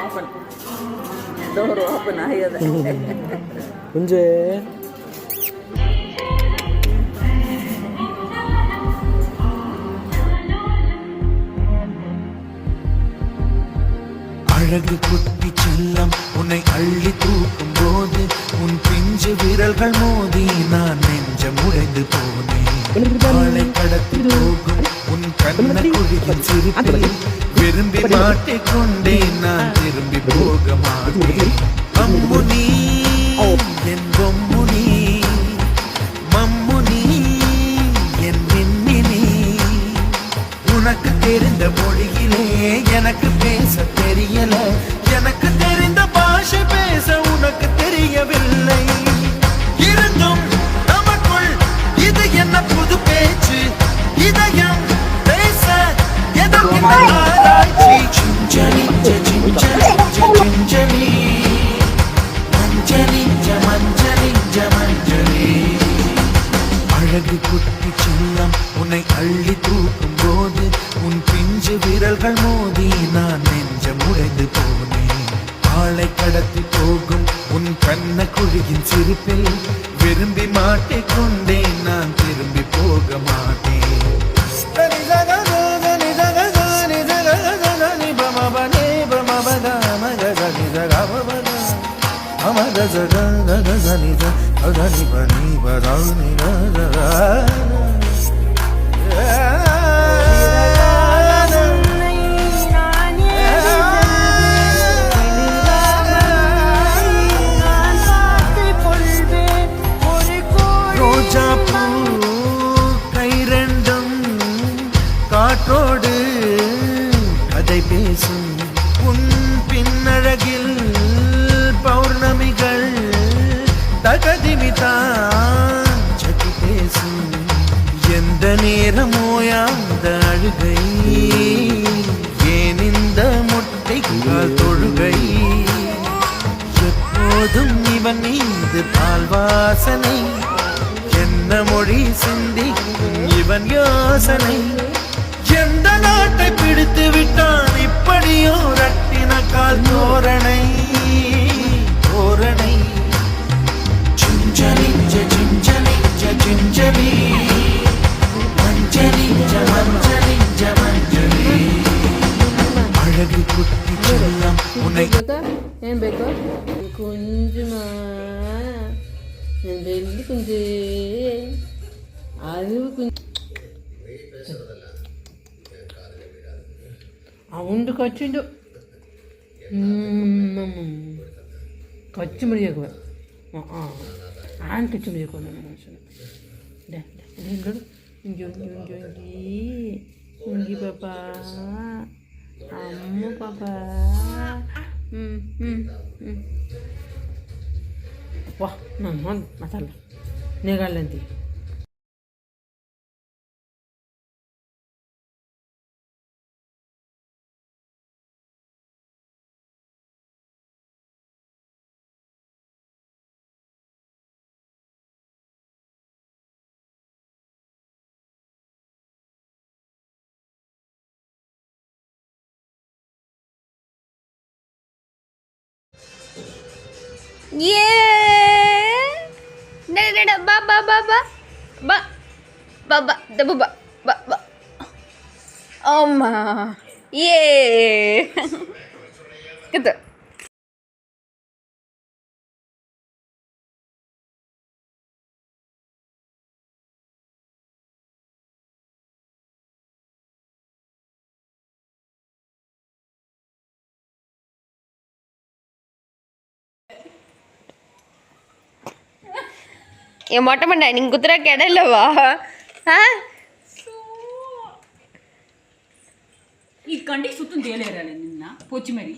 Open door open ஆகியது கொஞ்சம் அழகு குட்டி செல்லம் உன்னை அள்ளி தூக்கும் போது உன் பிஞ்சு விரல்கள் மோதி நான் நெஞ்சம் உடைந்து போனேன். கடத்தி போகும் உன் கண்ண குழியின் சிரிப்பில் விரும்பி மாட்டிக்கொண்டே நான் திரும்பி போக மாட்டேன். அம்முனி என் பொம்முனி மம்முனி என் மின்மினி உனக்கு தெரிந்த மொழியிலே எனக்கு பேச தெரியல, எனக்கு தெரிந்த பாஷை பேச உனக்கு தெரியவில்லை. இருந்தும் நமக்குள் இது என்ன புது பேச்சு, இதயம் பேச எதற்கின்ற ஆராய்ச்சி. Gingelly gingelly gingelly மஞ்சளி மஞ்சளி மஞ்சளி. அழகு குட்டி செல்லம் உன்னை அள்ளி தூக்கும் போது உன் பிஞ்சு விரல்கள் மோதி நான் நெஞ்சம் உடைந்து போனேன். ஆளை கடத்தி போகும் உன் கண்ண குழியின் சிரிப்பில் விரும்பி மாட்டிக்கொண்டேன் நான் திரும்பி போக மாட்டேன். காற்றோடு கதை பேசும் உன் பின்னழகில் பௌர்ணமிகள் தகதிமிதான் சதி பேசும். எந்த நேரமோயாந்த அழுகை ஏன் இந்த முட்டைக்கால் தொழுகை. எப்போதும் இவன் மீது பால் வாசனை, என்ன மொழி சிந்தி இவன் யோசனை. எந்த நாட்டை பிடித்து விட்டான் இப்படியோ ரட்டின கால் தோரணை தோரணை. Gingelly gingelly gingelly மஞ்சளி மஞ்சளி மஞ்சளி. அழகு குட்டி செல்லம் உன்னை ஏன் பேக்கோ கொஞ்சமா வெள்ளி குஞ்சு அறிவு குஞ்சு అవుండు ఖర్చుండు ఖర్చు ముడియకు ఆన్ ఖర్చు ముడియకు ఇంగి పాపా అమ్మ పాపా వా నమ్మ మసాలా నేగాళ్ళంతి Oma, yeah, gitu. என் மொட்டை பண்ண நீங்க குத்துறா கிடையிலவா ఈ కంటికి సుత్తం తేలేరా నిన్న పొచ్చి మరి